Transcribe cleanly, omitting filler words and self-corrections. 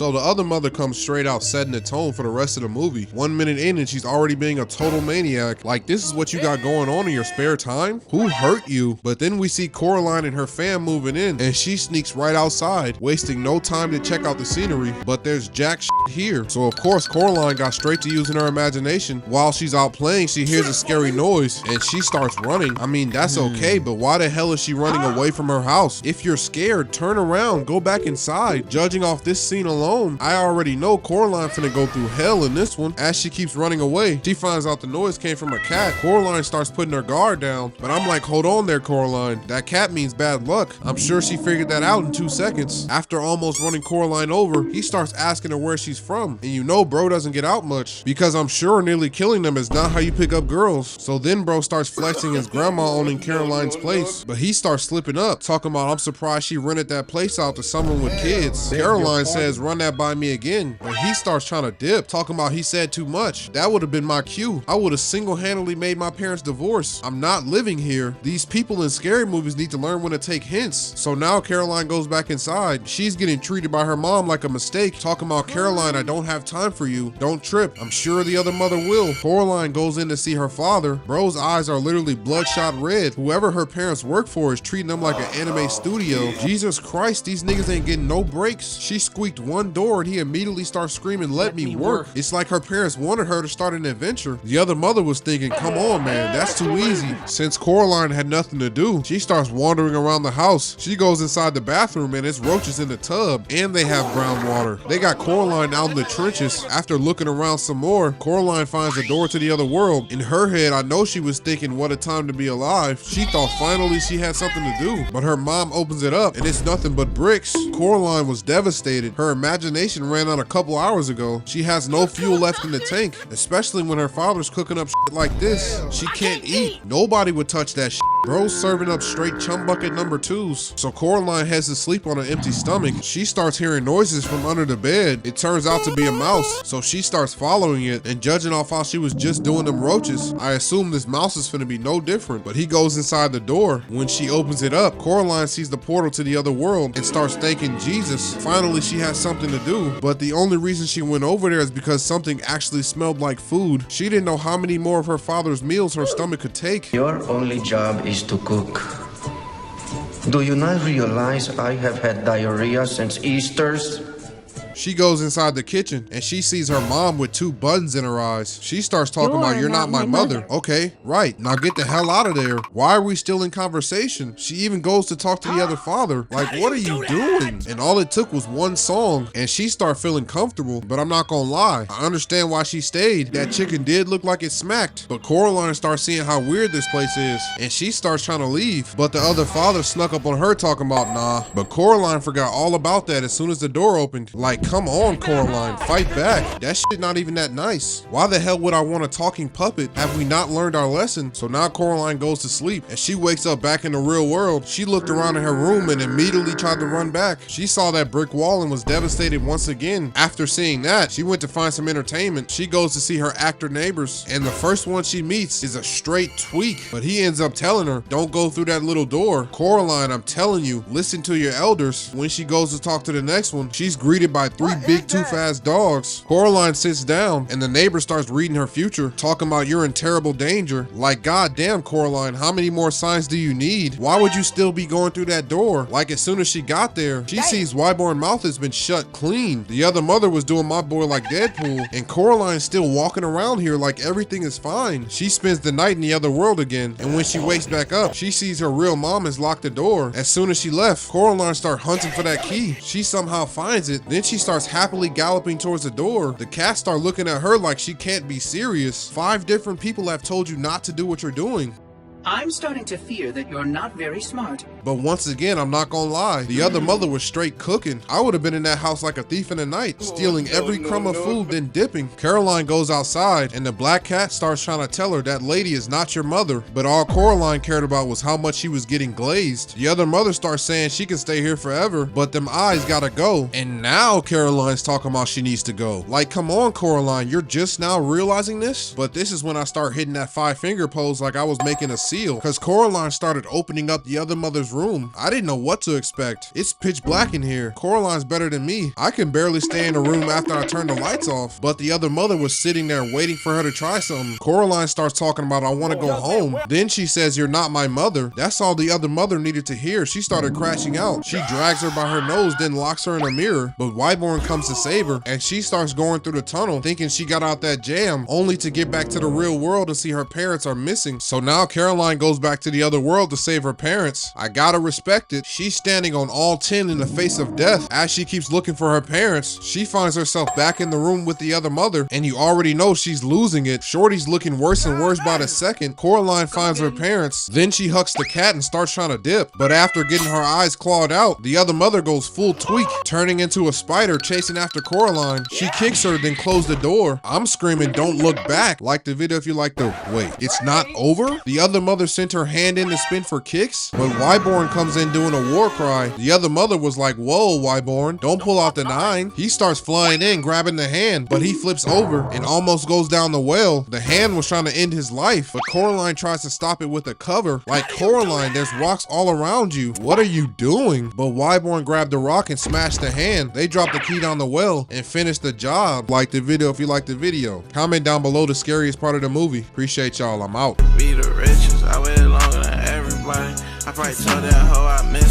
So the other mother comes straight out setting the tone for the rest of the movie. 1 minute in and she's already being a total maniac. Like, this is what you got going on in your spare time? Who hurt you? But then we see Coraline and her fam moving in and she sneaks right outside, wasting no time to check out the scenery, but there's jack shit here. So of course Coraline got straight to using her imagination. While she's out playing, she hears a scary noise and she starts running. I mean, that's okay, but why the hell is she running away from her house? If you're scared, turn around, go back inside. Judging off this scene alone, I already know Coraline finna go through hell in this one. As she keeps running away, she finds out the noise came from a cat. Coraline starts putting her guard down, but I'm like, hold on there, Coraline. That cat means bad luck. I'm sure she figured that out in 2 seconds. After almost running Coraline over, he starts asking her where she's from. And you know bro doesn't get out much, because I'm sure nearly killing them is not how you pick up girls. So then bro starts flexing his grandma owning Caroline's place, but he starts slipping up, talking about I'm surprised she rented that place out to someone with kids. Caroline says run that by me again, but he starts trying to dip, talking about he said too much. That would have been my cue. I would have single-handedly made my parents divorce. I'm not living here. These people in scary movies need to learn when to take hints. So now Caroline goes back inside. She's getting treated by her mom like a mistake, talking about Caroline, I don't have time for you. Don't trip. I'm sure the other mother will. Coraline goes in to see her father. Bro's eyes are literally bloodshot red. Whoever her parents work for is treating them like an anime studio. Jesus Christ, these niggas ain't getting no breaks. She squeaked one door and he immediately starts screaming, let me work. It's like her parents wanted her to start an adventure. The other mother was thinking, come on man, that's too easy. Since Coraline had nothing to do, she starts wandering around the house. She goes inside the bathroom and it's roaches in the tub, and they have brown water. They got Coraline out in the trenches. After looking around some more, Coraline finds a door to the other world. In her head, I know she was thinking, what a time to be alive. She thought finally she had something to do, but her mom opens it up and it's nothing but bricks. Coraline was devastated. Her imagination ran out a couple hours ago. She has no fuel left in the tank, especially when her father's cooking up shit like this. She can't eat. Nobody would touch that shit. Bro's serving up straight chum bucket number 2s. So Coraline heads to sleep on an empty stomach. She starts hearing noises from under the bed. It turns out to be a mouse, so she starts following it, and judging off how she was just doing them roaches, I assume this mouse is finna be no different. But he goes inside the door. When she opens it up, Coraline sees the portal to the other world and starts thanking Jesus. Finally, she has something to do, but the only reason she went over there is because something actually smelled like food. She didn't know how many more of her father's meals her stomach could take. Your only job is to cook. Do you not realize I have had diarrhea since Easter's? She goes inside the kitchen and she sees her mom with 2 buttons in her eyes. She starts talking about, you're not my mother. Okay, right. Now get the hell out of there. Why are we still in conversation? She even goes to talk to the other father. Like, what are you doing? And all it took was one song and she started feeling comfortable, but I'm not gonna lie. I understand why she stayed. That chicken did look like it smacked, but Coraline starts seeing how weird this place is and she starts trying to leave, but the other father snuck up on her talking about nah. But Coraline forgot all about that as soon as the door opened. Like, come on, Coraline, fight back. That shit not even that nice. Why the hell would I want a talking puppet? Have we not learned our lesson? So now Coraline goes to sleep and she wakes up back in the real world. She looked around in her room and immediately tried to run back. She saw that brick wall and was devastated once again. After seeing that, she went to find some entertainment. She goes to see her actor neighbors, and the first one she meets is a straight tweak, but he ends up telling her, don't go through that little door. Coraline, I'm telling you, listen to your elders. When she goes to talk to the next one, she's greeted by 3 big too fast dogs. Coraline sits down and the neighbor starts reading her future, talking about you're in terrible danger. Like, goddamn, Coraline, how many more signs do you need? Why would you still be going through that door? Like, as soon as she got there, she sees Wyborn mouth has been shut clean. The other mother was doing my boy like Deadpool, and Coraline's still walking around here like everything is fine. She spends the night in the other world again, and when she wakes back up, she sees her real mom has locked the door. As soon as she left, Coraline starts hunting for that key. She somehow finds it, then she starts happily galloping towards the door. The cats start looking at her like she can't be serious. 5 different people have told you not to do what you're doing. I'm starting to fear that you're not very smart. But once again, I'm not gonna lie, the other mother was straight cooking. I would have been in that house like a thief in the night, stealing every crumb of food, then dipping. Caroline goes outside, and the black cat starts trying to tell her that lady is not your mother. But all Coraline cared about was how much she was getting glazed. The other mother starts saying she can stay here forever, but them eyes gotta go. And now Caroline's talking about she needs to go. Like, come on, Coraline, you're just now realizing this? But this is when I start hitting that 5-finger pose like I was making a seal because Coraline started opening up the other mother's room. I didn't know what to expect. It's pitch black in here. Coraline's better than me. I can barely stay in the room after I turn the lights off. But the other mother was sitting there waiting for her to try something. Coraline starts talking about, I want to go home. Then she says, you're not my mother. That's all the other mother needed to hear. She started crashing out. She drags her by her nose, then locks her in a mirror. But Wyborn comes to save her, and she starts going through the tunnel thinking she got out that jam, only to get back to the real world and see her parents are missing. So now Coraline goes back to the other world to save her parents. I gotta respect it. She's standing on all 10 in the face of death. As she keeps looking for her parents, she finds herself back in the room with the other mother, and you already know she's losing it. Shorty's looking worse and worse by the second. Coraline finds her parents, then she hucks the cat and starts trying to dip. But after getting her eyes clawed out, the other mother goes full tweak, turning into a spider chasing after Coraline. She kicks her, then closed the door. I'm screaming, don't look back. Like the video if you like the wait. It's not over? The other mother sent her hand in to spin for kicks. When Wyborn comes in doing a war cry, the other mother was like, whoa, Wyborn, don't pull out the 9. He starts flying in, grabbing the hand, but he flips over and almost goes down the well. The hand was trying to end his life, but Coraline tries to stop it with a cover. Like, Coraline, there's rocks all around you. What are you doing? But Wyborn grabbed the rock and smashed the hand. They dropped the key down the well and finished the job. Like the video if you like the video. Comment down below the scariest part of the movie. Appreciate y'all. I'm out. Be the richest, I waited longer than everybody. I probably told that hoe I miss it.